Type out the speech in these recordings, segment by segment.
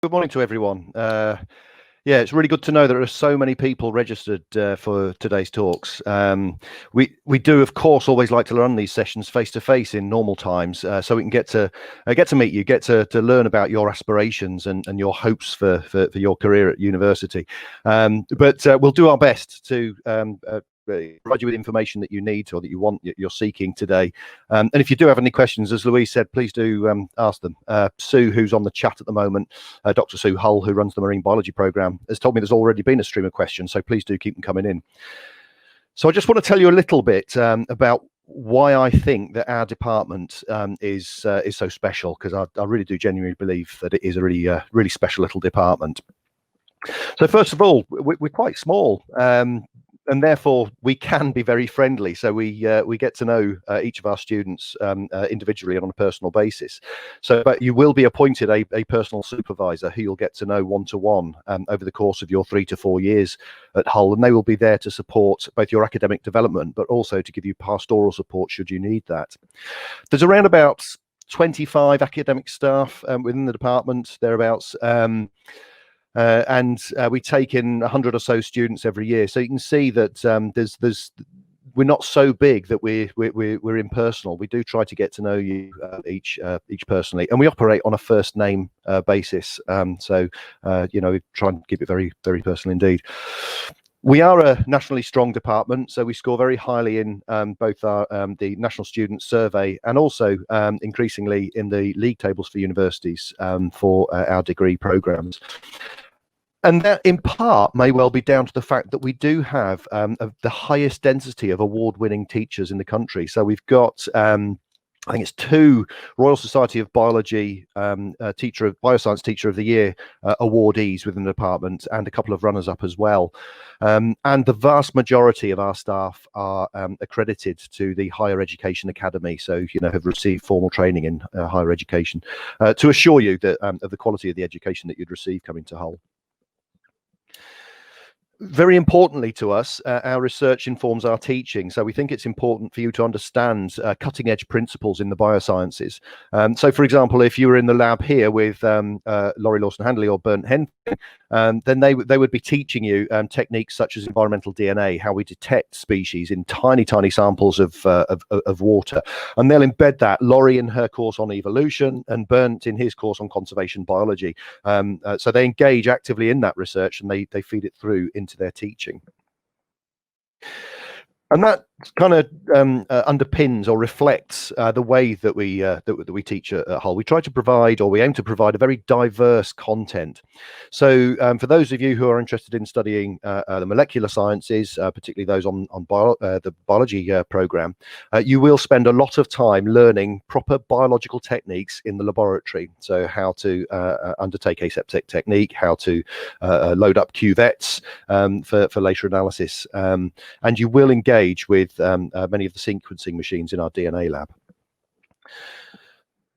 Good morning to everyone. Yeah, it's really good to know there are so many people registered for today's talks. We do, of course, always like to run these sessions face to face in normal times, so we can get to meet you, get to learn about your aspirations and your hopes for your career at university. But we'll do our best to provide you with information that you need or that you want, you're seeking today. And if you do have any questions, as Louise said, please do ask them. Sue, who's on the chat at the moment, Dr. Sue Hull, who runs the marine biology program, has told me there's already been a stream of questions, so please do keep them coming in. So I just want to tell you a little bit about why I think that our department is so special, because I really do genuinely believe that it is a really special little department. So first of all, we're quite small. And therefore we can be very friendly. So we get to know each of our students individually and on a personal basis. So, but you will be appointed a personal supervisor who you'll get to know one-to-one over the course of your 3 to 4 years at Hull, and they will be there to support both your academic development, but also to give you pastoral support should you need that. There's around about 25 academic staff within the department, thereabouts. And we take in 100 or so students every year, so you can see that we're not so big that we're impersonal. We do try to get to know you each personally, and we operate on a first name basis. So we try and keep it very, very personal indeed. We are a nationally strong department, so we score very highly in both our the National Student Survey and also increasingly in the league tables for universities for our degree programs. And that in part may well be down to the fact that we do have the highest density of award-winning teachers in the country. So we've got I think it's 2 Royal Society of Biology Bioscience Teacher of the Year awardees within the department, and a couple of runners-up as well. And the vast majority of our staff are accredited to the Higher Education Academy, so have received formal training in higher education to assure you that of the quality of the education that you'd receive coming to Hull. Very importantly to us, our research informs our teaching. So we think it's important for you to understand cutting edge principles in the biosciences. So for example, if you were in the lab here with Laurie Lawson-Handley or Bernd Henning, then they would be teaching you techniques such as environmental DNA, how we detect species in tiny samples of water. And they'll embed that, Laurie in her course on evolution and Bernd in his course on conservation biology. So they engage actively in that research, and they feed it through into their teaching. And that kind of underpins or reflects the way that we teach at Hull. We try to provide, or we aim to provide, a very diverse content. So for those of you who are interested in studying the molecular sciences, particularly those on the biology program, you will spend a lot of time learning proper biological techniques in the laboratory. So how to undertake aseptic technique, how to load up cuvettes for later analysis, and you will engage with many of the sequencing machines in our DNA lab.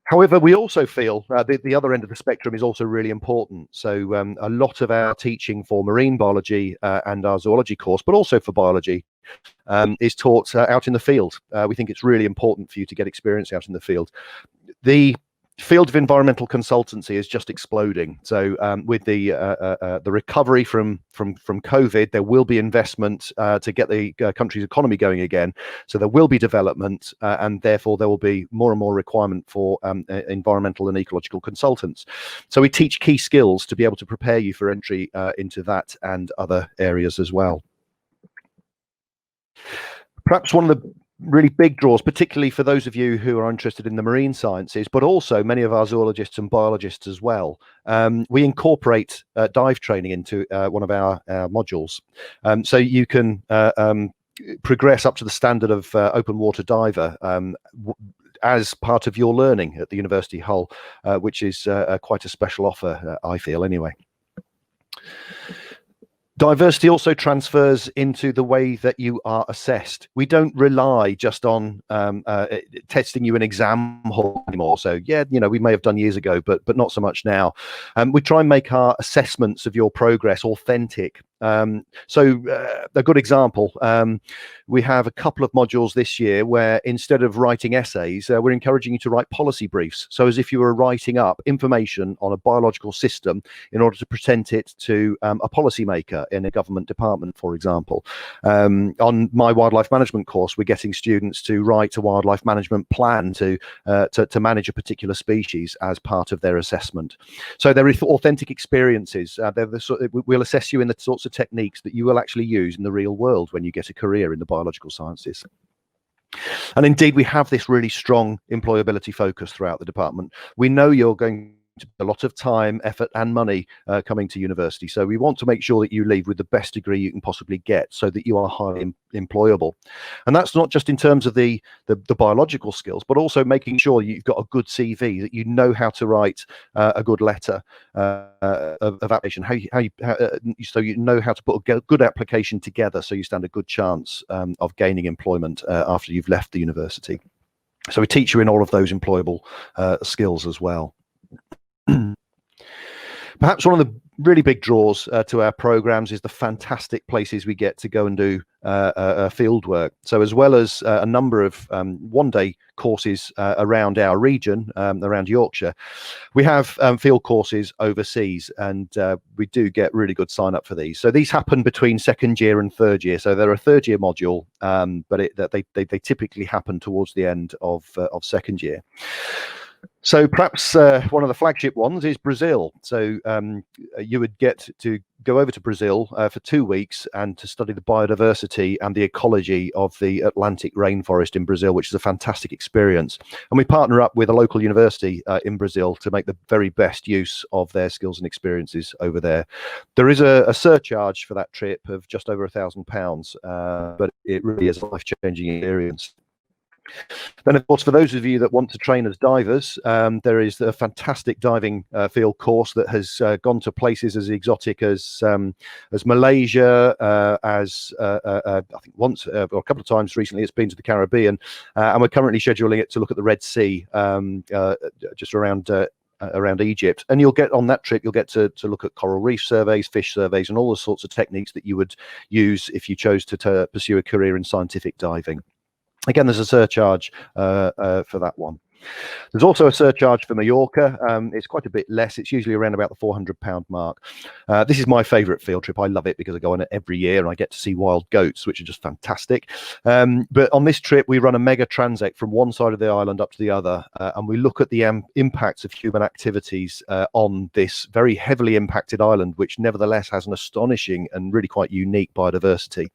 However, we also feel the other end of the spectrum is also really important. So a lot of our teaching for marine biology and our zoology course, but also for biology, is taught out in the field. We think it's really important for you to get experience out in the field. The field of environmental consultancy is just exploding. So with the recovery from COVID, there will be investment to get the country's economy going again. So there will be development, and therefore there will be more and more requirement for environmental and ecological consultants. So we teach key skills to be able to prepare you for entry into that and other areas as well. Perhaps one of the really big draws, particularly for those of you who are interested in the marine sciences, but also many of our zoologists and biologists as well. We incorporate dive training into one of our modules. So you can progress up to the standard of open water diver as part of your learning at the University of Hull, which is quite a special offer, I feel anyway. Diversity also transfers into the way that you are assessed. We don't rely just on testing you in exam hall anymore. So yeah, we may have done years ago, but not so much now. We try and make our assessments of your progress authentic. A good example, we have a couple of modules this year where instead of writing essays, we're encouraging you to write policy briefs. So as if you were writing up information on a biological system in order to present it to a policymaker in a government department, for example. On my wildlife management course, we're getting students to write a wildlife management plan to manage a particular species as part of their assessment. So they're authentic experiences. We'll assess you in the sorts of techniques that you will actually use in the real world when you get a career in the biological sciences. And indeed, we have this really strong employability focus throughout the department. We know you're going to a lot of time, effort and money coming to university. So we want to make sure that you leave with the best degree you can possibly get so that you are highly employable. And that's not just in terms of the biological skills, but also making sure you've got a good CV, that you know how to write a good letter of application, so you know how to put a good application together so you stand a good chance of gaining employment after you've left the university. So we teach you in all of those employable skills as well. Perhaps one of the really big draws to our programs is the fantastic places we get to go and do field work. So as well as a number of one-day courses around our region, around Yorkshire, we have field courses overseas, and we do get really good sign up for these. So these happen between second year and third year. So they're a third year module, but they typically happen towards the end of second year. So perhaps one of the flagship ones is Brazil. So you would get to go over to Brazil for 2 weeks and to study the biodiversity and the ecology of the Atlantic rainforest in Brazil, which is a fantastic experience. And we partner up with a local university in Brazil to make the very best use of their skills and experiences over there. There is a surcharge for that trip of just over £1,000, but it really is a life-changing experience. Then, of course, for those of you that want to train as divers, there is a fantastic diving field course that has gone to places as exotic as Malaysia, I think once or a couple of times recently it's been to the Caribbean, and we're currently scheduling it to look at the Red Sea, just around Egypt. And you'll get on that trip, you'll get to look at coral reef surveys, fish surveys, and all the sorts of techniques that you would use if you chose to pursue a career in scientific diving. Again, there's a surcharge for that one. There's also a surcharge for Mallorca. It's quite a bit less. It's usually around about the £400 mark. This is my favourite field trip. I love it because I go on it every year and I get to see wild goats, which are just fantastic. But on this trip, we run a mega transect from one side of the island up to the other, and we look at the impacts of human activities on this very heavily impacted island, which nevertheless has an astonishing and really quite unique biodiversity.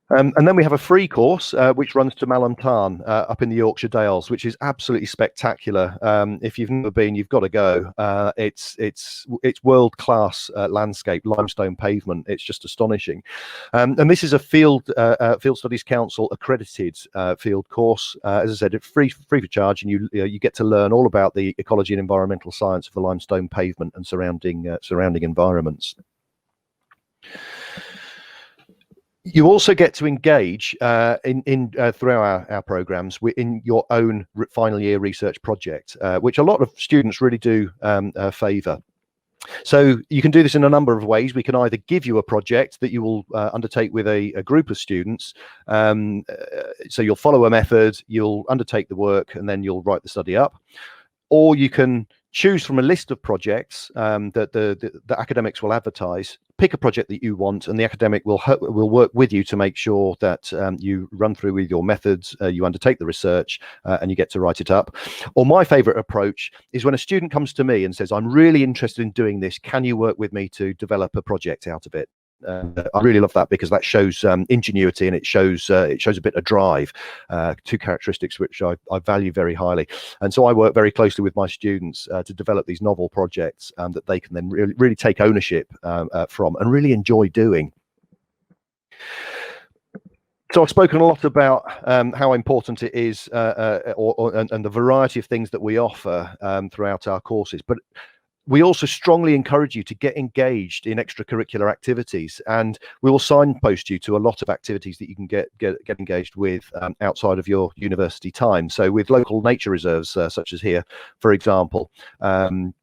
And then we have a free course which runs to Malantan up in the Yorkshire Dales, which is absolutely spectacular. If you've never been, you've got to go. It's world-class landscape, limestone pavement. It's just astonishing. And this is a Field Studies Council accredited field course. As I said, it's free for charge, and you get to learn all about the ecology and environmental science of the limestone pavement and surrounding environments. You also get to engage throughout our programs in your own final year research project, which a lot of students really do favour. So you can do this in a number of ways. We can either give you a project that you will undertake with a group of students. So you'll follow a method, you'll undertake the work, and then you'll write the study up. Or you can choose from a list of projects that the academics will advertise. Pick a project that you want, and the academic will work with you to make sure that you run through with your methods, you undertake the research, and you get to write it up. Or my favourite approach is when a student comes to me and says, "I'm really interested in doing this. Can you work with me to develop a project out of it?" I really love that because that shows ingenuity, and it shows a bit of drive, two characteristics which I value very highly. And so I work very closely with my students to develop these novel projects that they can then really take ownership from and really enjoy doing. So I've spoken a lot about how important it is and the variety of things that we offer throughout our courses, but we also strongly encourage you to get engaged in extracurricular activities, and we will signpost you to a lot of activities that you can get engaged with outside of your university time. So with local nature reserves, such as here, for example,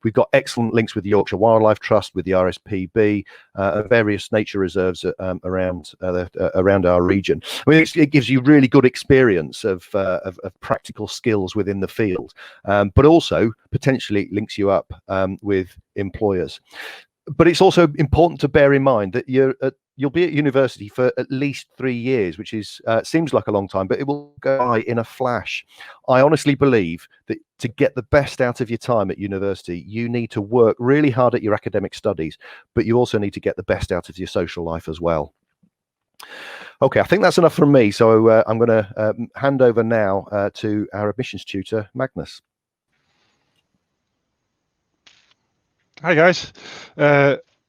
we've got excellent links with the Yorkshire Wildlife Trust, with the RSPB, various nature reserves around our region. I mean, it gives you really good experience of practical skills within the field, but also potentially links you up with employers. But it's also important to bear in mind that you'll be at university for at least 3 years, which is seems like a long time, but it will go by in a flash. I honestly believe that to get the best out of your time at university, you need to work really hard at your academic studies, but you also need to get the best out of your social life as well. Okay, I think that's enough from me. So I'm going to hand over now to our admissions tutor, Magnus. Hi guys,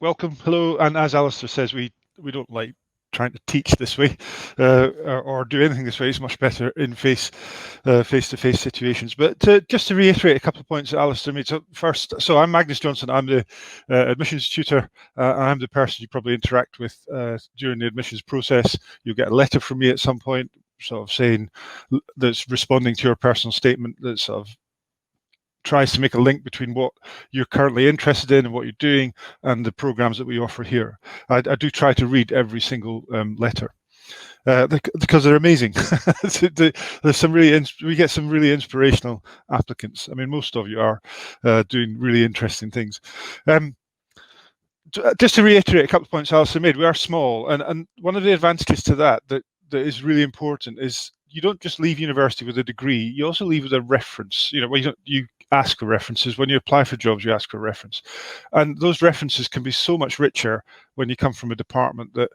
welcome, hello, and as Alistair says, we don't like trying to teach this way or do anything this way. It's much better in face-to-face situations. But just to reiterate a couple of points that Alistair made. So first, I'm Magnus Johnson. I'm the admissions tutor. I'm the person you probably interact with during the admissions process. You'll get a letter from me at some point, sort of saying that's responding to your personal statement, that sort of tries to make a link between what you're currently interested in and what you're doing and the programs that we offer here. I do try to read every single letter because they're amazing. There's some we get some really inspirational applicants. I mean, most of you are doing really interesting things. Just to reiterate a couple of points Alistair made, we are small, and one of the advantages to that is really important is you don't just leave university with a degree, you also leave with a reference. You know, you ask for references. When you apply for jobs, you ask for a reference. And those references can be so much richer when you come from a department that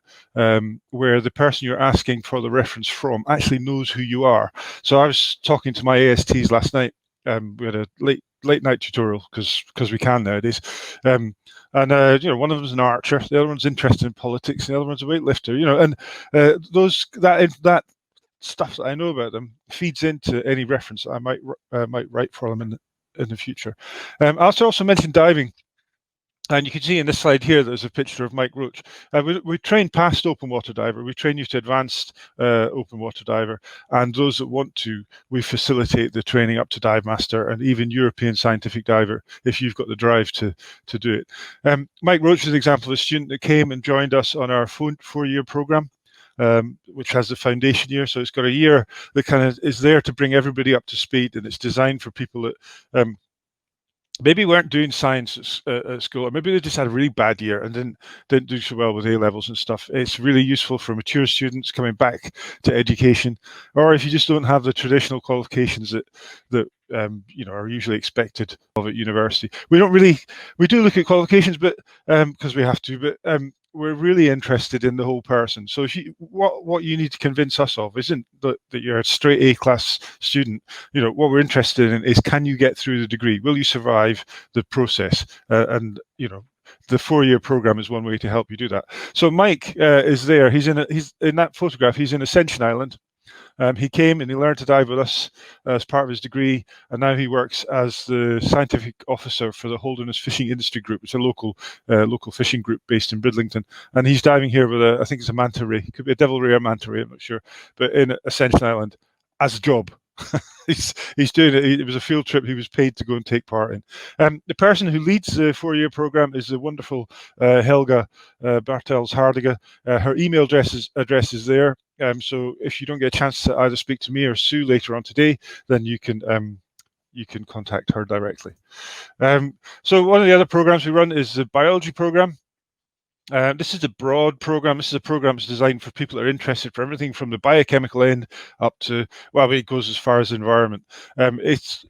where the person you're asking for the reference from actually knows who you are. So I was talking to my ASTs last night. We had a late night tutorial because we can nowadays. And one of them's an archer, the other one's interested in politics, and the other one's a weightlifter. You know, and that stuff that I know about them feeds into any reference that I might write for them in the future. Alistair also mentioned diving, and you can see in this slide here there's a picture of Mike Roach. We train past open water diver. We train you to advanced open water diver, and those that want to, we facilitate the training up to dive master and even European scientific diver if you've got the drive to do it. Mike Roach is an example of a student that came and joined us on our 4-year program. Which has the foundation year, so it's got a year that kind of is there to bring everybody up to speed, and it's designed for people that maybe weren't doing science at school, or maybe they just had a really bad year and didn't do so well with A levels and stuff. It's really useful for mature students coming back to education, or if you just don't have the traditional qualifications that are usually expected of at university. We do look at qualifications, but because we have to, but we're really interested in the whole person. So if what you need to convince us of isn't that you're a straight A-class student. You know, what we're interested in is, can you get through the degree? Will you survive the process? And the 4-year program is one way to help you do that. So Mike is there. He's in that photograph. He's in Ascension Island. He came and he learned to dive with us as part of his degree, and now he works as the scientific officer for the Holderness Fishing Industry Group. It's a local fishing group based in Bridlington, and he's diving here with I think it's a manta ray. It could be a devil ray or manta ray, I'm not sure, but in Ascension Island as a job. He's doing it. It was a field trip he was paid to go and take part in. The person who leads the 4-year program is the wonderful Helga Bartels Hardiga. Her email address is there. So if you don't get a chance to either speak to me or Sue later on today, then you can contact her directly. So one of the other programs we run is the biology program. This is a broad program. This is a program that's designed for people that are interested for everything from the biochemical end up to, well, it goes as far as the environment. It's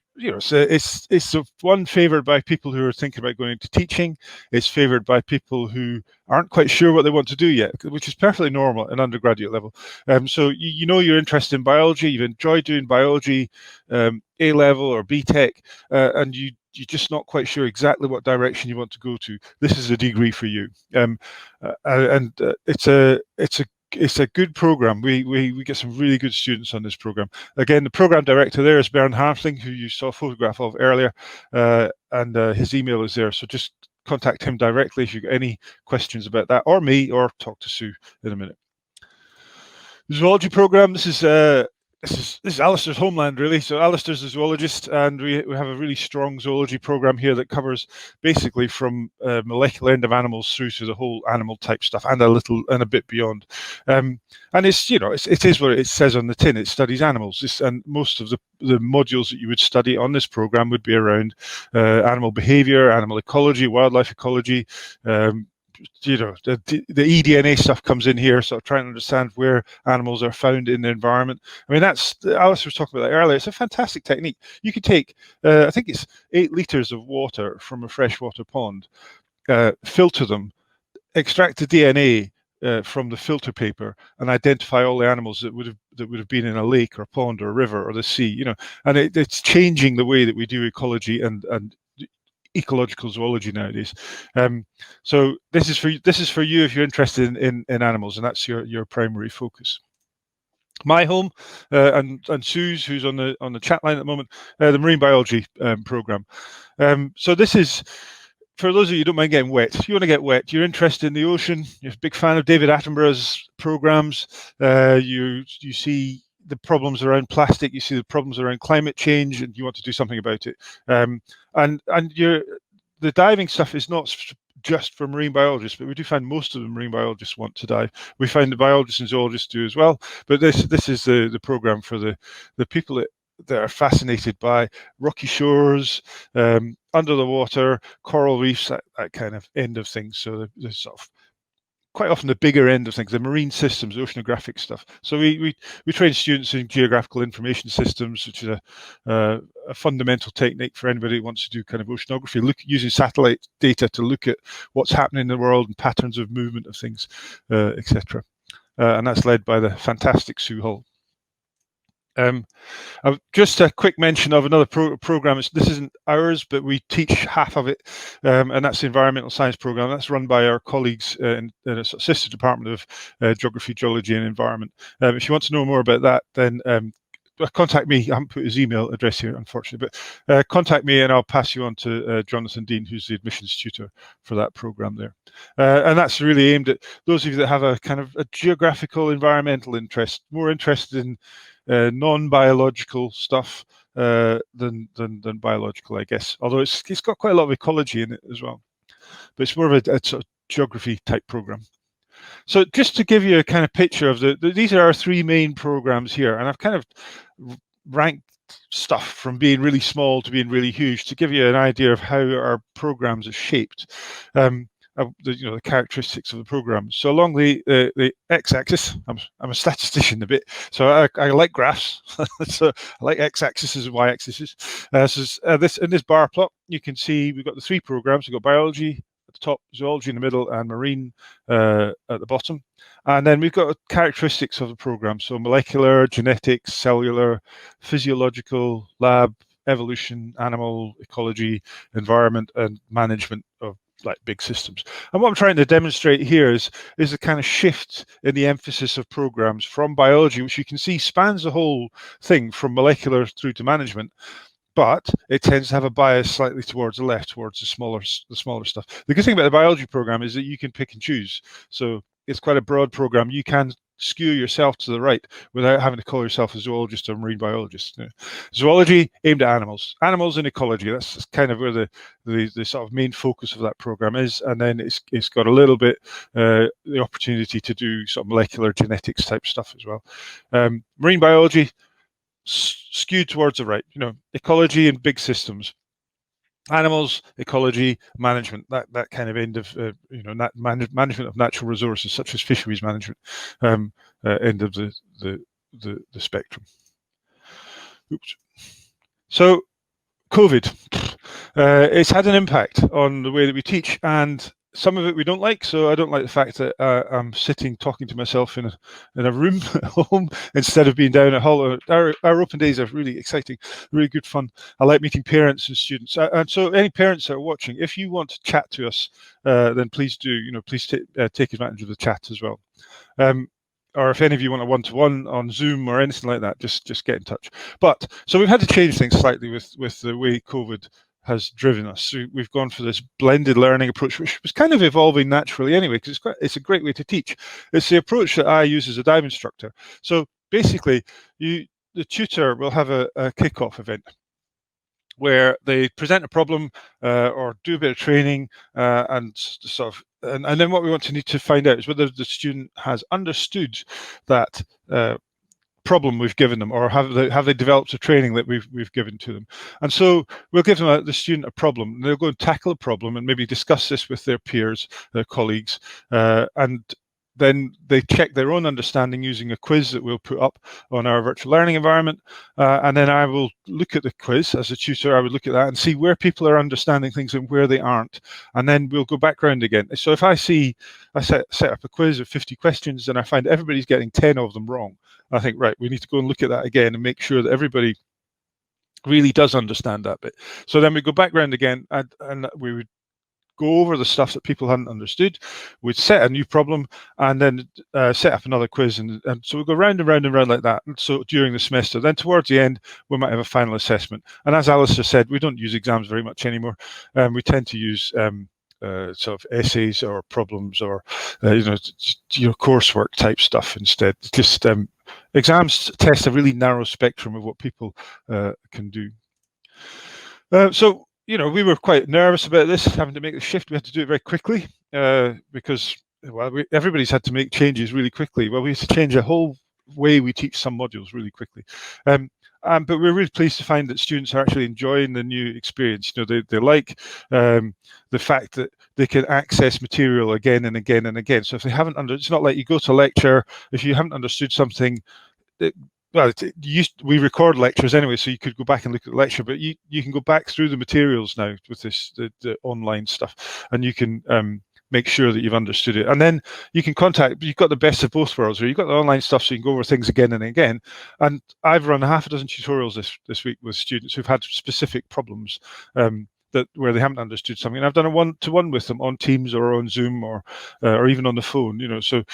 one favoured by people who are thinking about going into teaching. It's favoured by people who aren't quite sure what they want to do yet, which is perfectly normal at an undergraduate level. So you're interested in biology, you've enjoyed doing biology, A level or BTEC, and you're just not quite sure exactly what direction you want to go to. This is a degree for you, and it's a it's a good program. We get some really good students on this program. Again, the program director there is Bernd Hartling, who you saw a photograph of earlier, and his email is there. So just contact him directly if you've got any questions about that, or me, or talk to Sue in a minute. The zoology program. This is Alistair's homeland, really. So Alistair's a zoologist, and we have a really strong zoology program here that covers basically from molecular end of animals through to the whole animal type stuff, and a bit beyond. And it's, it is what it says on the tin. It studies animals. And most of the modules that you would study on this program would be around animal behavior, animal ecology, wildlife ecology. The eDNA stuff comes in here, so trying to understand where animals are found in the environment. I mean, Alice was talking about that earlier. It's a fantastic technique. You could take, I think it's 8 liters of water from a freshwater pond, filter them, extract the DNA from the filter paper, and identify all the animals that would have been in a lake or a pond or a river or the sea. And it's changing the way that we do ecology and ecological zoology nowadays. So this is for you if you're interested in animals, and that's your primary focus. My home and Sue's, who's on the chat line at the moment, the marine biology program. So this is for those of you who don't mind getting wet. If you want to get wet, you're interested in the ocean, you're a big fan of David Attenborough's programs, you see the problems around plastic, you see the problems around climate change, and you want to do something about it. And the diving stuff is not just for marine biologists, but we do find most of the marine biologists want to dive. We find the biologists and zoologists do as well. But this is the program for the people that are fascinated by rocky shores, under the water, coral reefs, that kind of end of things. So the sort of quite often the bigger end of things, the marine systems, oceanographic stuff. So we train students in geographical information systems, which is a fundamental technique for anybody who wants to do kind of oceanography, using satellite data to look at what's happening in the world and patterns of movement of things, etc. And that's led by the fantastic Sue Hull. Just a quick mention of another program. This isn't ours, but we teach half of it, and that's the environmental science program. That's run by our colleagues in a sister department of geography, geology, and environment. If you want to know more about that, then contact me. I haven't put his email address here, unfortunately, but contact me and I'll pass you on to Jonathan Dean, who's the admissions tutor for that program there. And that's really aimed at those of you that have a kind of a geographical, environmental interest, more interested in non-biological stuff than biological, I guess. Although it's got quite a lot of ecology in it as well, but it's more of a sort of geography type program. So just to give you a kind of picture of these are our 3 main programs here, and I've kind of ranked stuff from being really small to being really huge to give you an idea of how our programs are shaped. The characteristics of the program. So along the x-axis, I'm a statistician a bit, so I like graphs. So I like x-axis and y-axis. In this bar plot, you can see we've got the 3 programs. We've got biology at the top, zoology in the middle, and marine at the bottom. And then we've got characteristics of the program. So molecular, genetics, cellular, physiological, lab, evolution, animal, ecology, environment, and management of like big systems. And what I'm trying to demonstrate here is a kind of shift in the emphasis of programs from biology, which you can see spans the whole thing from molecular through to management, but it tends to have a bias slightly towards the left, towards the smaller stuff. The good thing about the biology program is that you can pick and choose. So it's quite a broad program. You can skew yourself to the right without having to call yourself a zoologist or marine biologist. Zoology aimed at animals and ecology. That's kind of where the sort of main focus of that program is. And then it's got a little bit the opportunity to do sort of molecular genetics type stuff as well. Marine biology skewed towards the right. Ecology and big systems. Animals, ecology, management, that kind of end of management of natural resources such as fisheries management, end of the spectrum. Oops. So COVID, it's had an impact on the way that we teach, and some of it we don't like. So I don't like the fact that I'm sitting talking to myself in a room at home instead of being down at Hull. Our open days are really exciting, really good fun. I like meeting parents and students. And so any parents that are watching, if you want to chat to us, then please do. Please take advantage of the chat as well. or if any of you want a one-to-one on Zoom or anything like that, just get in touch. But so we've had to change things slightly with the way COVID has driven us. So we've gone for this blended learning approach, which was kind of evolving naturally anyway, because it's a great way to teach. It's the approach that I use as a dive instructor. So basically, the tutor will have a kickoff event where they present a problem or do a bit of training and sort of, and then what we want to need to find out is whether the student has understood that problem we've given them, or have they developed a training that we've given to them. And so we'll give them the student a problem, and they'll go and tackle a problem and maybe discuss this with their peers, their colleagues, and then they check their own understanding using a quiz that we'll put up on our virtual learning environment. And then I will look at the quiz as a tutor. I would look at that and see where people are understanding things and where they aren't. And then we'll go back round again. So if I set up a quiz of 50 questions and I find everybody's getting 10 of them wrong, I think, right, we need to go and look at that again and make sure that everybody really does understand that bit. So then we go back round again, and we would go over the stuff that people hadn't understood. We'd set a new problem and then set up another quiz. And so we go round and round and round like that. And so during the semester, then towards the end, we might have a final assessment. And as Alistair said, we don't use exams very much anymore. We tend to use sort of essays or problems or your coursework type stuff instead. Just exams test a really narrow spectrum of what people can do. So we were quite nervous about this, having to make the shift. We had to do it very quickly because everybody's had to make changes really quickly. Well, we had to change the whole way we teach some modules really quickly. But we're really pleased to find that students are actually enjoying the new experience. They like the fact that they can access material again and again and again. So if they haven't it's not like you go to a lecture, if you haven't understood something, we record lectures anyway, so you could go back and look at the lecture, but you can go back through the materials now with the online stuff, and you can make sure that you've understood it. And then you can you've got the best of both worlds, where you've got the online stuff so you can go over things again and again. And I've run half a dozen tutorials this week with students who've had specific problems where they haven't understood something. And I've done a one-to-one with them on Teams or on Zoom or even on the phone, so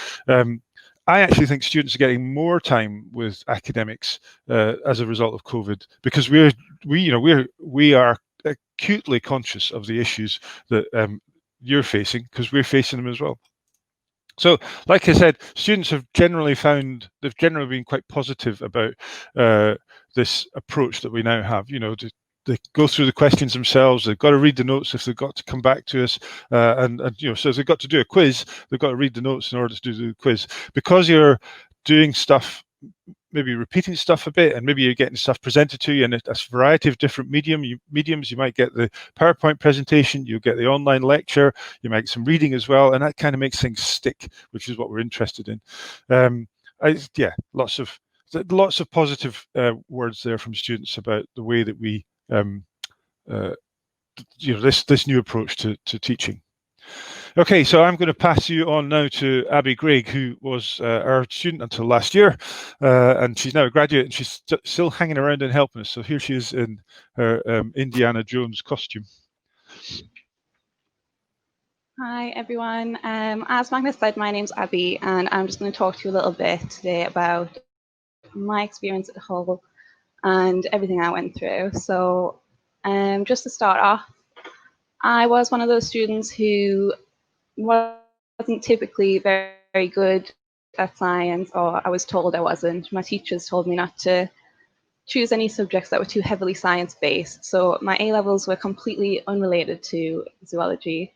I actually think students are getting more time with academics as a result of COVID, because we are acutely conscious of the issues that you're facing, because we're facing them as well. So, like I said, students have generally been quite positive about this approach that we now have. They go through the questions themselves. They've got to read the notes if they've got to come back to us, so if they've got to do a quiz, they've got to read the notes in order to do the quiz. Because you're doing stuff, maybe repeating stuff a bit, and maybe you're getting stuff presented to you in a variety of different mediums. You might get the PowerPoint presentation, you get the online lecture, you might get some reading as well, and that kind of makes things stick, which is what we're interested in. Lots of positive words there from students about the way that we this new approach to teaching. Okay, so I'm going to pass you on now to Abby Greig, who was our student until last year, and she's now a graduate, and she's still hanging around and helping us. So here she is in her Indiana Jones costume. Hi everyone. As Magnus said, my name's Abby, and I'm just going to talk to you a little bit today about my experience at Hull and everything I went through. So just to start off, I was one of those students who wasn't typically very, very good at science, or I was told I wasn't. My teachers told me not to choose any subjects that were too heavily science-based. So my A-levels were completely unrelated to zoology.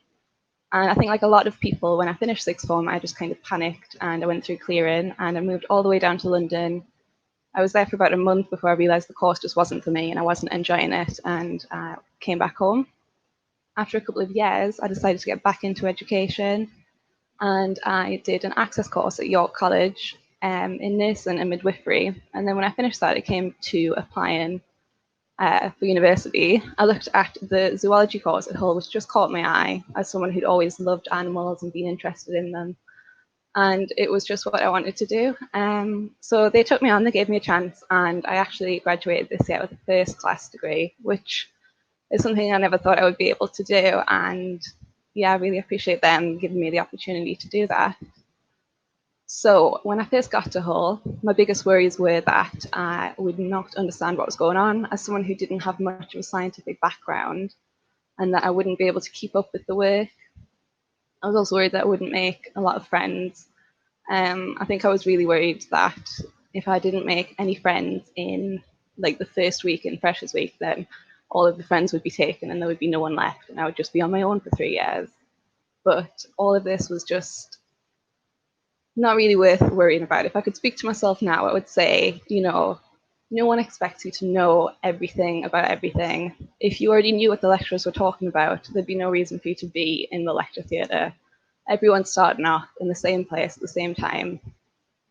And I think, like a lot of people, when I finished sixth form, I just kind of panicked, and I went through clearing, and I moved all the way down to London. I was there for about a month before I realised the course just wasn't for me and I wasn't enjoying it, and came back home. After a couple of years, I decided to get back into education, and I did an access course at York College in nursing and midwifery. And then when I finished that, it came to applying for university. I looked at the zoology course at Hull, which just caught my eye as someone who'd always loved animals and been interested in them. And it was just what I wanted to do. So they took me on, they gave me a chance, and I actually graduated this year with a first class degree, which is something I never thought I would be able to do. And yeah, I really appreciate them giving me the opportunity to do that. So when I first got to Hull, my biggest worries were that I would not understand what was going on as someone who didn't have much of a scientific background, and that I wouldn't be able to keep up with the work. I was also worried that I wouldn't make a lot of friends. I think I was really worried that if I didn't make any friends in like the first week in Freshers Week, then all of the friends would be taken and there would be no one left, and I would just be on my own for 3 years. But all of this was just not really worth worrying about. If I could speak to myself now, I would say, no one expects you to know everything about everything. If you already knew what the lecturers were talking about, there'd be no reason for you to be in the lecture theatre. Everyone's starting off in the same place at the same time.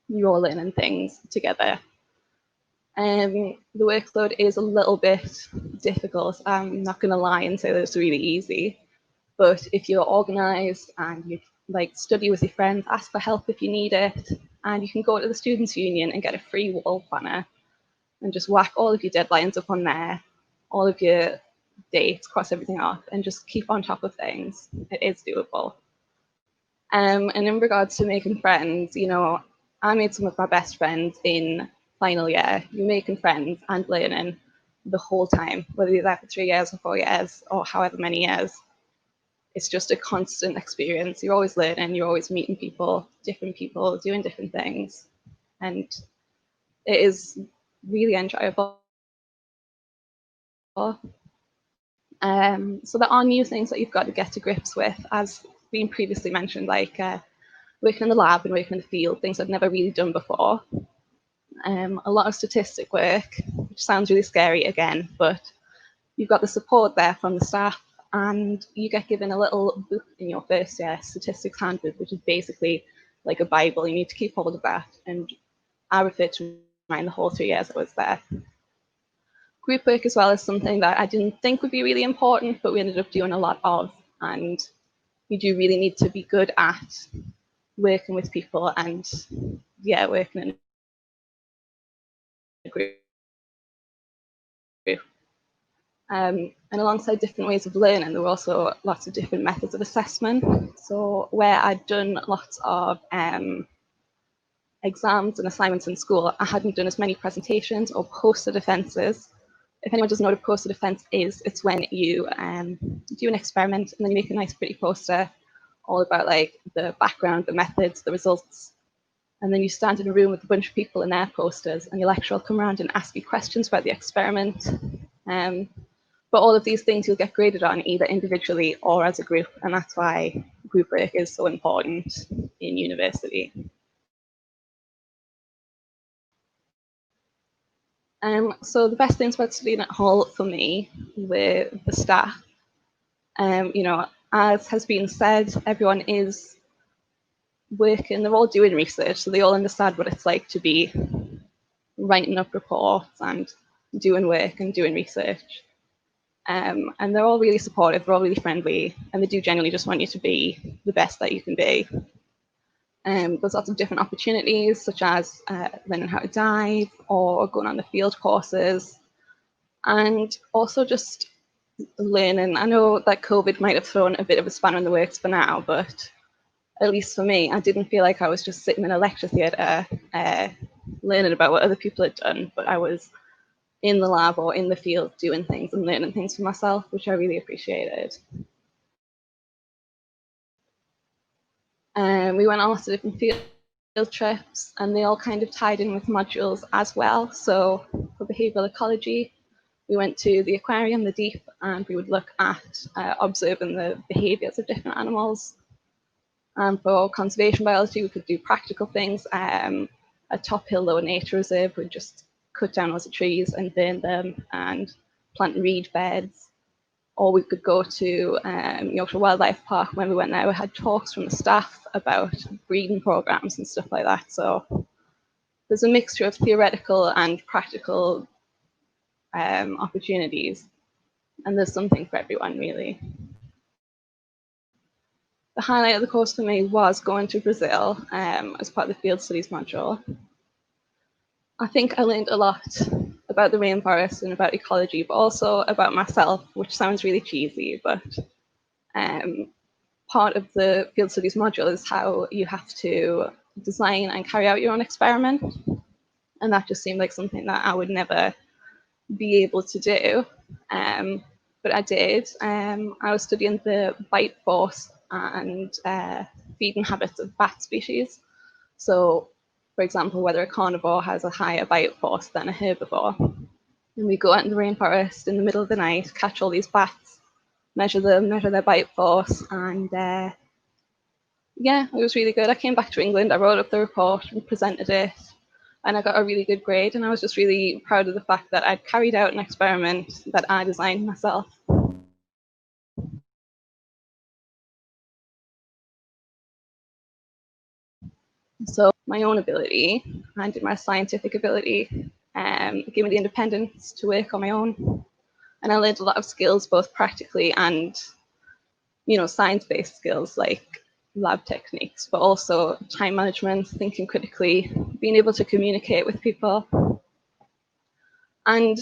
You're all learning things together. The workload is a little bit difficult. I'm not going to lie and say that it's really easy. But if you're organised and you study with your friends, ask for help if you need it, and you can go to the Students' Union and get a free wall planner and just whack all of your deadlines up on there, all of your dates, cross everything off, and just keep on top of things. It is doable. And in regards to making friends, I made some of my best friends in final year. You're making friends and learning the whole time, whether you're there for 3 years or 4 years or however many years. It's just a constant experience. You're always learning, you're always meeting people, doing different things. And it is really enjoyable. So there are new things that you've got to get to grips with, as been previously mentioned, like working in the lab and working in the field, things I've never really done before. A lot of statistic work, which sounds really scary again, but you've got the support there from the staff, and you get given a little book in your first year, statistics handbook, which is basically like a Bible. You need to keep hold of that, and I refer to mine the whole 3 years I was there. Group work as well is something that I didn't think would be really important, but we ended up doing a lot of, and you do really need to be good at working with people and working in a group. And alongside different ways of learning, there were also lots of different methods of assessment. So where I'd done lots of exams and assignments in school, I hadn't done as many presentations or poster defences. If anyone doesn't know what a poster defence is, it's when you do an experiment and then you make a nice pretty poster all about the background, the methods, the results. And then you stand in a room with a bunch of people in their posters, and your lecturer will come around and ask you questions about the experiment. But all of these things you'll get graded on either individually or as a group, and that's why group work is so important in university. So the best things about studying at Hull for me were the staff. As has been said, everyone is working, they're all doing research, so they all understand what it's like to be writing up reports and doing work and doing research. And they're all really supportive, they're all really friendly, and they do genuinely just want you to be the best that you can be. There's lots of different opportunities, such as learning how to dive or going on the field courses, and also just learning. I know that COVID might have thrown a bit of a spanner in the works for now, but at least for me, I didn't feel like I was just sitting in a lecture theatre learning about what other people had done, but I was in the lab or in the field doing things and learning things for myself, which I really appreciated. We went on lots of different field trips, and they all kind of tied in with modules as well. So for behavioural ecology, we went to the aquarium, the deep, and we would look at observing the behaviours of different animals. And for conservation biology, we could do practical things. At Top Hill Lower Nature Reserve, we'd just cut down lots of trees and burn them and plant reed beds. Or we could go to Yorkshire Wildlife Park. When we went there, we had talks from the staff about breeding programs and stuff like that. So there's a mixture of theoretical and practical opportunities, and there's something for everyone, really. The highlight of the course for me was going to Brazil as part of the field studies module. I think I learned a lot about the rainforest and about ecology, but also about myself, which sounds really cheesy, but part of the field studies module is how you have to design and carry out your own experiment. And that just seemed like something that I would never be able to do. But I did. I was studying the bite force and feeding habits of bat species. So, for example, whether a carnivore has a higher bite force than a herbivore. And we go out in the rainforest in the middle of the night, catch all these bats, measure them, measure their bite force, and yeah, it was really good. I came back to England, I wrote up the report and presented it, and I got a really good grade. And I was just really proud of the fact that I'd carried out an experiment that I designed myself. So my own ability and my scientific ability gave me the independence to work on my own. And I learned a lot of skills, both practically and, science-based skills like lab techniques, but also time management, thinking critically, being able to communicate with people, and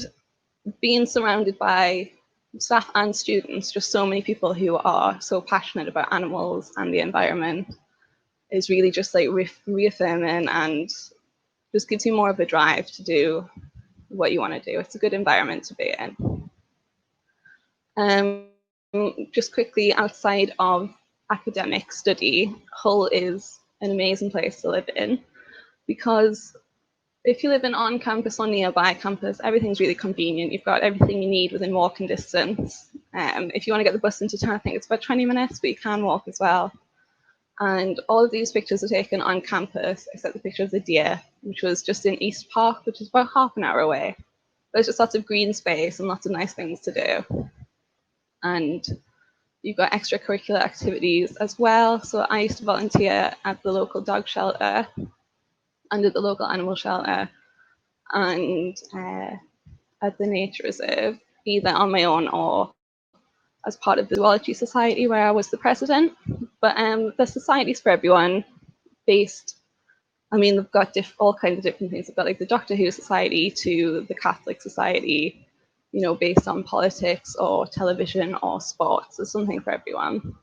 being surrounded by staff and students, just so many people who are so passionate about animals and the environment, is really just like reaffirming and just gives you more of a drive to do what you want to do. It's a good environment to be in. Just quickly, outside of academic study, Hull is an amazing place to live in, because if you live in on campus or nearby campus, everything's really convenient. You've got everything you need within walking distance. If you want to get the bus into town, I think it's about 20 minutes, but you can walk as well. And all of these pictures are taken on campus, except the picture of the deer, which was just in East Park, which is about half an hour away. There's just lots of green space and lots of nice things to do. And you've got extracurricular activities as well. So I used to volunteer at the local dog shelter and at the local animal shelter and at the nature reserve, either on my own or as part of the Zoology Society, where I was the president. But the society's for everyone, based, they've got all kinds of different things. They've got like the Doctor Who Society to the Catholic Society, based on politics or television or sports. There's something for everyone.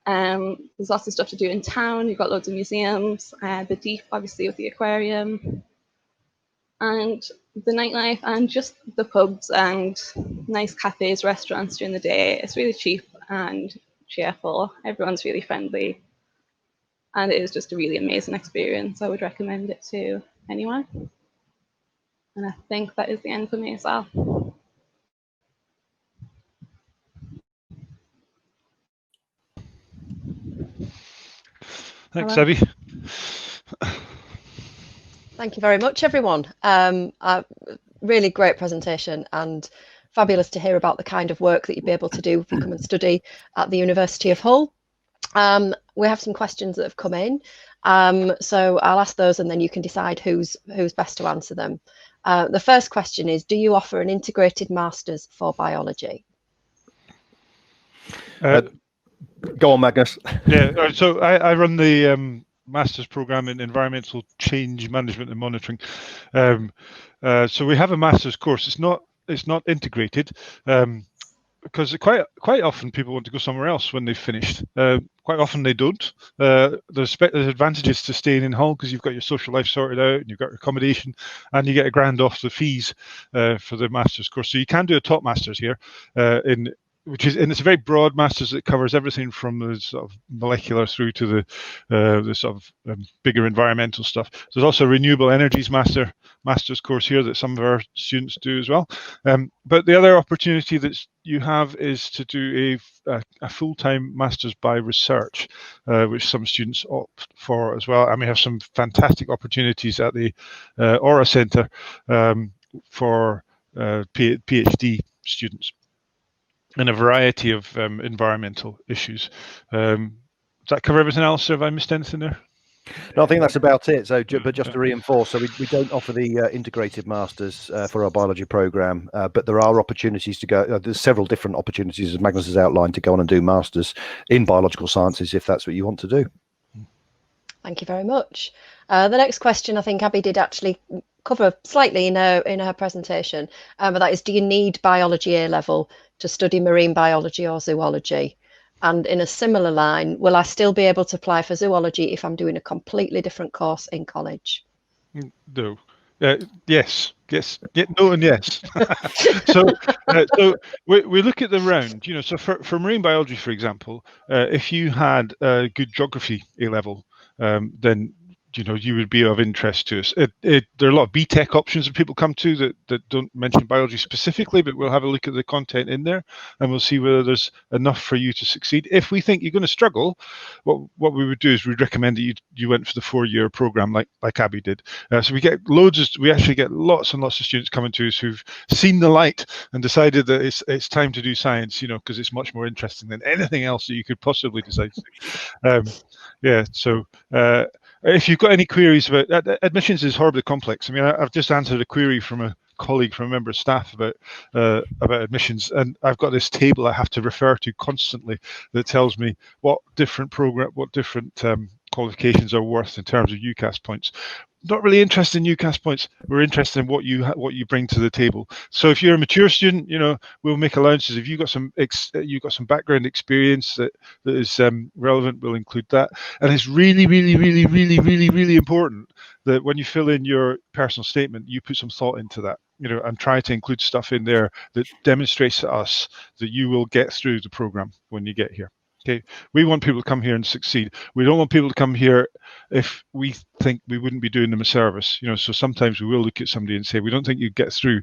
There's lots of stuff to do in town. You've got loads of museums, the Deep, obviously, with the aquarium, and the nightlife, and just the pubs and nice cafes, restaurants during the day. It's really cheap and cheerful. Everyone's really friendly, and it is just a really amazing experience. I would recommend it to anyone. And I think that is the end for me as well. Thanks, Hello. Abby. Thank you very much, everyone. Really great presentation, and fabulous to hear about the kind of work that you'd be able to do if you come and study at the University of Hull. We have some questions that have come in, so I'll ask those and then you can decide who's best to answer them. The first question is, do you offer an integrated Masters for biology? Go on, Magnus. Yeah, so I run the Master's Programme in Environmental Change Management and Monitoring. So we have a Master's course. It's not integrated, because quite often people want to go somewhere else when they've finished. Quite often they don't. There's advantages to staying in Hull because you've got your social life sorted out, and you've got your accommodation, and you get £1,000 off the fees for the Master's course. So you can do a top Master's here and it's a very broad Masters that covers everything from the sort of molecular through to the sort of bigger environmental stuff. There's also a renewable energies Masters course here that some of our students do as well. But the other opportunity that you have is to do a full-time Masters by research, which some students opt for as well. And we have some fantastic opportunities at the Aura Centre for PhD students in a variety of environmental issues. Does that cover everything else, or have I missed anything there? No, I think that's about it. So, but just to reinforce, so we don't offer the integrated Masters for our biology programme, but there are opportunities to go. There's several different opportunities, as Magnus has outlined, to go on and do Masters in biological sciences if that's what you want to do. Thank you very much. The next question, I think Abby did actually cover slightly in her presentation, but that is, do you need biology A level to study marine biology or zoology? And in a similar line, will I still be able to apply for zoology if I'm doing a completely different course in college? No. Yes. Yeah, no, and yes. So we look at the round. So for marine biology, for example, if you had a good geography A level, then you would be of interest to us. There are a lot of BTEC options that people come to that don't mention biology specifically, but we'll have a look at the content in there, and we'll see whether there's enough for you to succeed. If we think you're going to struggle, what we would do is we'd recommend that you went for the 4-year program like Abby did. So we actually get lots and lots of students coming to us who've seen the light and decided that it's time to do science, because it's much more interesting than anything else that you could possibly decide to do. So if you've got any queries about admissions, is horribly complex. I mean, I've just answered a query from a colleague, from a member of staff about admissions, and I've got this table I have to refer to constantly that tells me what different qualifications are worth in terms of UCAS points. Not really interested in UCAS points. We're interested in what you bring to the table. So if you're a mature student, we'll make allowances. If you've got some background experience that is relevant, we'll include that. And it's really, really, really, really, really, really important that when you fill in your personal statement, you put some thought into that. And try to include stuff in there that demonstrates to us that you will get through the program when you get here. Okay, we want people to come here and succeed. We don't want people to come here if we think we wouldn't be doing them a service. So sometimes we will look at somebody and say, we don't think you get through,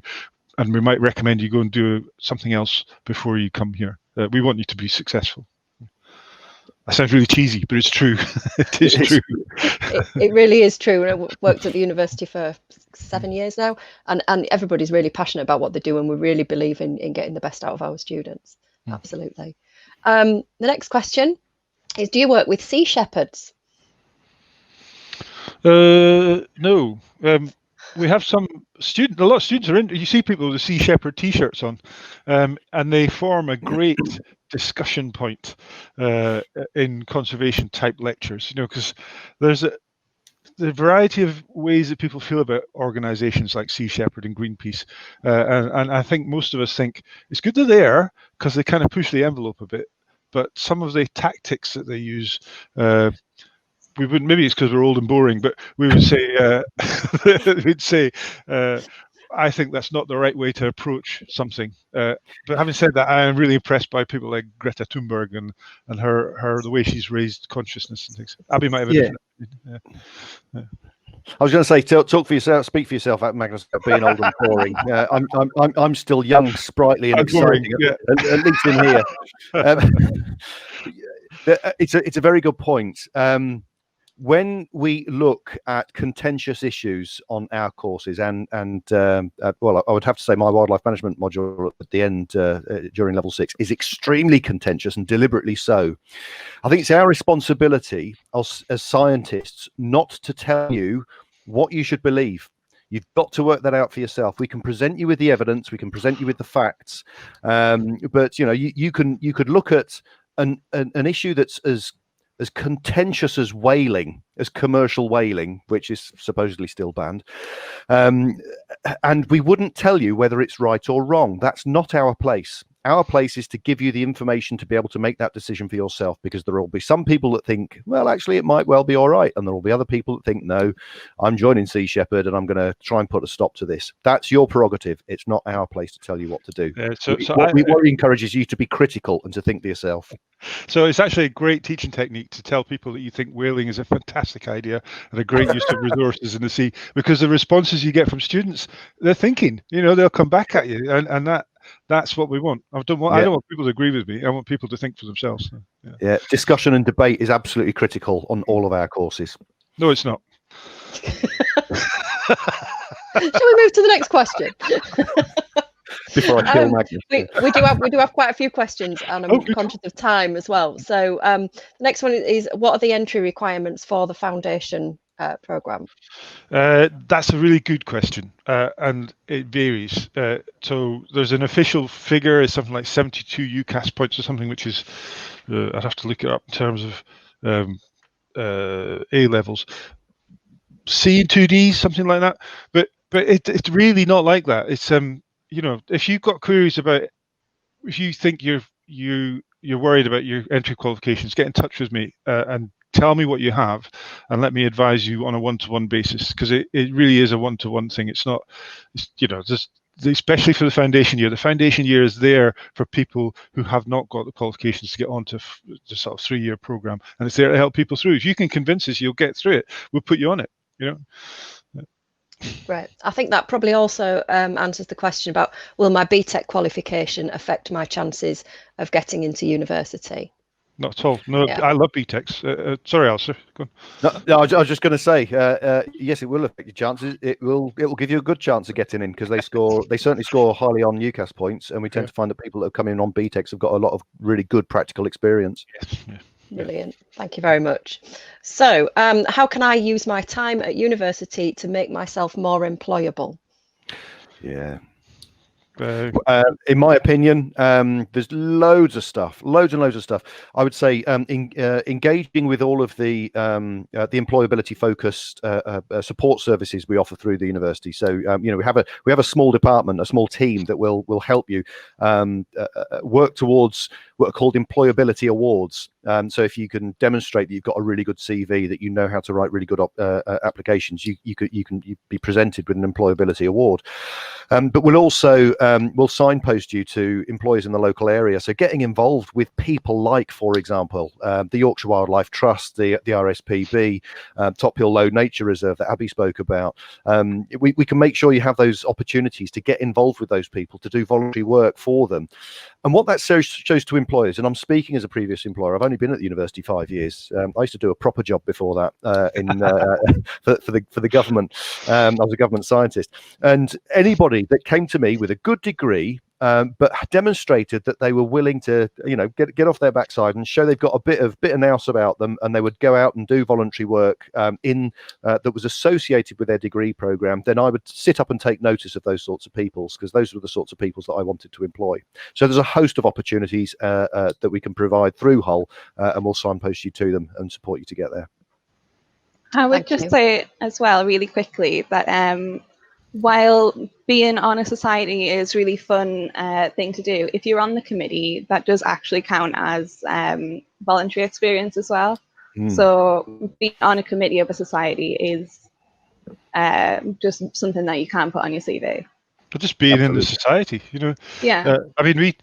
and we might recommend you go and do something else before you come here. We want you to be successful. That sounds really cheesy, but it's true. It is true. It really is true. I worked at the university for 7 years now, and everybody's really passionate about what they do, and we really believe in getting the best out of our students. Absolutely. The next question is, do you work with sea shepherds? No. We have a lot of students are in. You see people with the Sea Shepherd t-shirts on, and they form a great discussion point in conservation type lectures, because there's the variety of ways that people feel about organizations like Sea Shepherd and Greenpeace, and I think most of us think it's good they're there because they kind of push the envelope a bit, but some of the tactics that they use, we wouldn't, maybe it's because we're old and boring, but we would say I think that's not the right way to approach something. But having said that, I am really impressed by people like Greta Thunberg and her the way she's raised consciousness and things. Abby might have a different. I was going to say, talk for yourself, speak for yourself, Magnus, about being old and boring. I'm still young, sprightly, and exciting. At least in here. It's a very good point. When we look at contentious issues on our courses, and well, I would have to say my wildlife management module at the end during level 6 is extremely contentious, and deliberately so. I think it's our responsibility as scientists not to tell you what you should believe. You've got to work that out for yourself. We can present you with the evidence, we can present you with the facts, but you could look at an issue that's as contentious as whaling, as commercial whaling, which is supposedly still banned, and we wouldn't tell you whether it's right or wrong. That's not our place. Our place is to give you the information to be able to make that decision for yourself, because there will be some people that think, well, actually, it might well be all right. And there will be other people that think, no, I'm joining Sea Shepherd and I'm going to try and put a stop to this. That's your prerogative. It's not our place to tell you what to do. What we encourage is you to be critical and to think for yourself. So it's actually a great teaching technique to tell people that you think whaling is a fantastic idea and a great use of resources in the sea, because the responses you get from students, they're thinking, they'll come back at you, and that's what we want. I don't want people to agree with me. I want people to think for themselves. Yeah, discussion and debate is absolutely critical on all of our courses. No, it's not. Shall we move to the next question? Before I kill Magnus. We do have quite a few questions, and I'm conscious of time as well. So the next one is, what are the entry requirements for the foundation program? That's a really good question, and it varies. So there's an official figure, is something like 72 UCAS points or something, which is I'd have to look it up in terms of A levels. C and 2D, something like that. But it's really not like that. It's if you've got queries about, if you think you you're worried about your entry qualifications, get in touch with me and tell me what you have, and let me advise you on a one-to-one basis, because it really is a one-to-one thing. It's not, just especially for the foundation year. The foundation year is there for people who have not got the qualifications to get onto the sort of 3-year program, and it's there to help people through. If you can convince us you'll get through it, we'll put you on it. Right. I think that probably also answers the question about, will my BTEC qualification affect my chances of getting into university? Not at all. No, Yeah. I love BTECs. Sorry, Alistair. Go on. No, I was just going to say, yes, it will affect your chances. It will give you a good chance of getting in, because they certainly score highly on UCAS points, and we tend to find that people that have come in on BTECs have got a lot of really good practical experience. Yes. Yeah. Brilliant. Thank you very much. So, how can I use my time at university to make myself more employable? Yeah. In my opinion, there's loads and loads of stuff. I would say engaging with all of the employability focused support services we offer through the university. So we have a small department, a small team that will help you work towards what are called employability awards. So if you can demonstrate that you've got a really good CV, that you know how to write really good applications, you can be presented with an employability award. But we'll also we'll signpost you to employers in the local area. So getting involved with people like, for example, the Yorkshire Wildlife Trust, the RSPB, Top Hill Low Nature Reserve that Abby spoke about. We can make sure you have those opportunities to get involved with those people, to do voluntary work for them. And what that shows to employers, and I'm speaking as a previous employer, I've only been at the university 5 years. I used to do a proper job before that for the government. I was a government scientist, and anybody that came to me with a good degree, but demonstrated that they were willing to, get off their backside and show they've got a bit of nous about them, and they would go out and do voluntary work that was associated with their degree program, then I would sit up and take notice of those sorts of people, because those were the sorts of people that I wanted to employ. So there's a host of opportunities that we can provide through Hull, and we'll signpost you to them and support you to get there. I would just say as well, really quickly, that while being on a society is really fun thing to do, if you're on the committee, that does actually count as voluntary experience as well. So being on a committee of a society is just something that you can put on your CV. But just being in the society, Yeah. I mean, we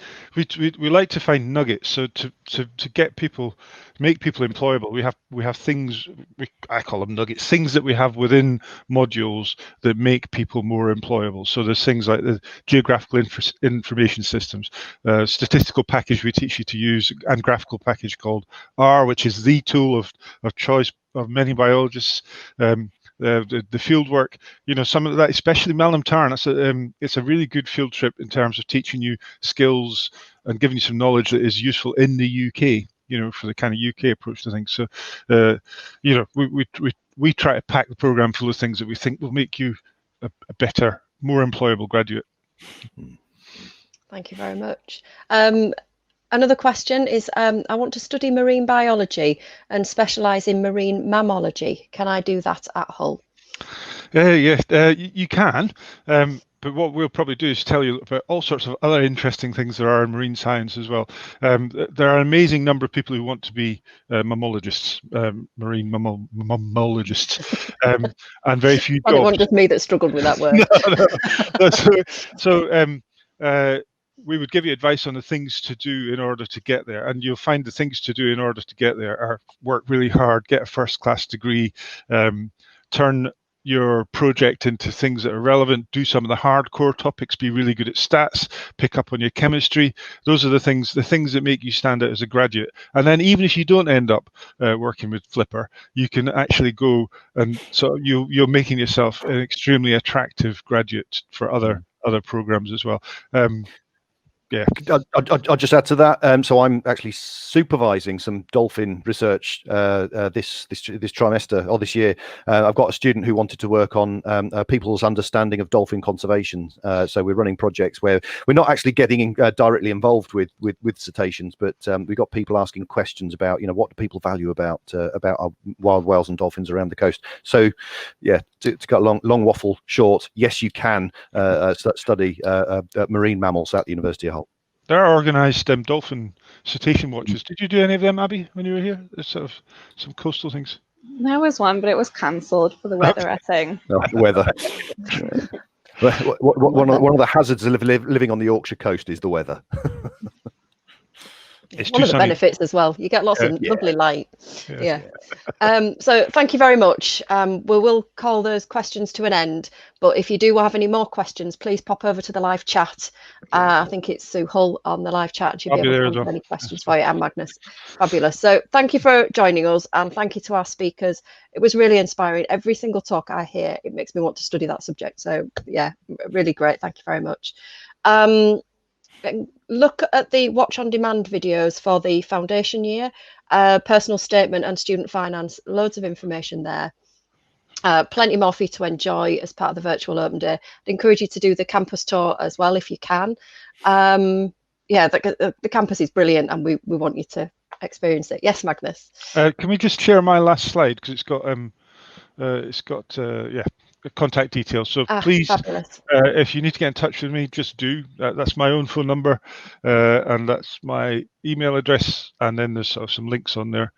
like to find nuggets. So to get people, make people employable, we have things, I call them nuggets, things that we have within modules that make people more employable. So there's things like the geographical information systems, statistical package we teach you to use, and graphical package called R, which is the tool of choice of many biologists. The field work, some of that, especially Melham Tarn, it's a really good field trip in terms of teaching you skills and giving you some knowledge that is useful in the UK, for the kind of UK approach to things. So, we try to pack the program full of things that we think will make you a better, more employable graduate. Thank you very much. Another question is, I want to study marine biology and specialise in marine mammalogy. Can I do that at Hull? You can. But what we'll probably do is tell you about all sorts of other interesting things there are in marine science as well. There are an amazing number of people who want to be mammalogists, marine mammalogists, and very few jobs. It wasn't just me that struggled with that word. So we would give you advice on the things to do in order to get there, and you'll find the things to do in order to get there are work really hard, get a first-class degree, turn your project into things that are relevant, do some of the hardcore topics, be really good at stats, pick up on your chemistry. Those are the things that make you stand out as a graduate. And then even if you don't end up working with Flipper, you can actually go, and so you're making yourself an extremely attractive graduate for other programs as well. Yeah, I'll just add to that. So I'm actually supervising some dolphin research this trimester or this year. I've got a student who wanted to work on people's understanding of dolphin conservation. So we're running projects where we're not actually getting directly involved with cetaceans, but we've got people asking questions about, what do people value about our wild whales and dolphins around the coast. So yeah, to cut long waffle short, yes, you can study marine mammals at the University of Hull. There are organised dolphin cetacean watches. Did you do any of them, Abby, when you were here? There's sort of some coastal things. There was one, but it was cancelled for the weather, I think. Oh, weather. One of the hazards of living on the Yorkshire coast is the weather. It's One too of the sunny. benefits as well. You get lots of Yeah. lovely light. Yeah. Yeah. So thank you very much. We will call those questions to an end. But if you do have any more questions, please pop over to the live chat. I think it's Sue Hull on the live chat. She'll I'll be be able there to as answer well. any questions for you, and Magnus. Fabulous. So thank you for joining us, and thank you to our speakers. It was really inspiring. Every single talk I hear, it makes me want to study that subject. So yeah, really great. Thank you very much. Look at the watch on demand videos for the foundation year, personal statement and student finance. Loads of information there. Plenty more for you to enjoy as part of the virtual open day. I'd encourage you to do the campus tour as well if you can. Yeah, the campus is brilliant, and we want you to experience it. Yes, Magnus. Can we just share my last slide, because it's got contact details. So please, Fabulous. if you need to get in touch with me, just do. That's my own phone number, and that's my email address, and then there's sort of some links on there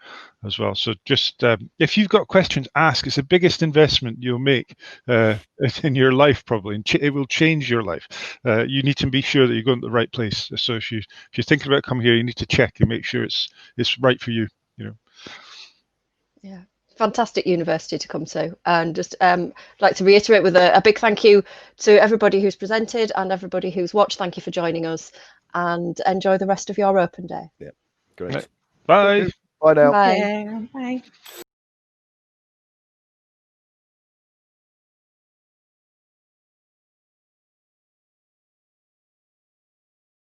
as well. So just if you've got questions, ask. It's the biggest investment you'll make in your life, probably, and it will change your life. You need to be sure that you're going to the right place. So if you're thinking about coming here, you need to check and make sure it's right for you. Yeah. Fantastic university to come to, and just like to reiterate with a big thank you to everybody who's presented and everybody who's watched. Thank you for joining us, and enjoy the rest of your open day. Yeah, great. Bye. Bye now. Bye. Yeah, bye.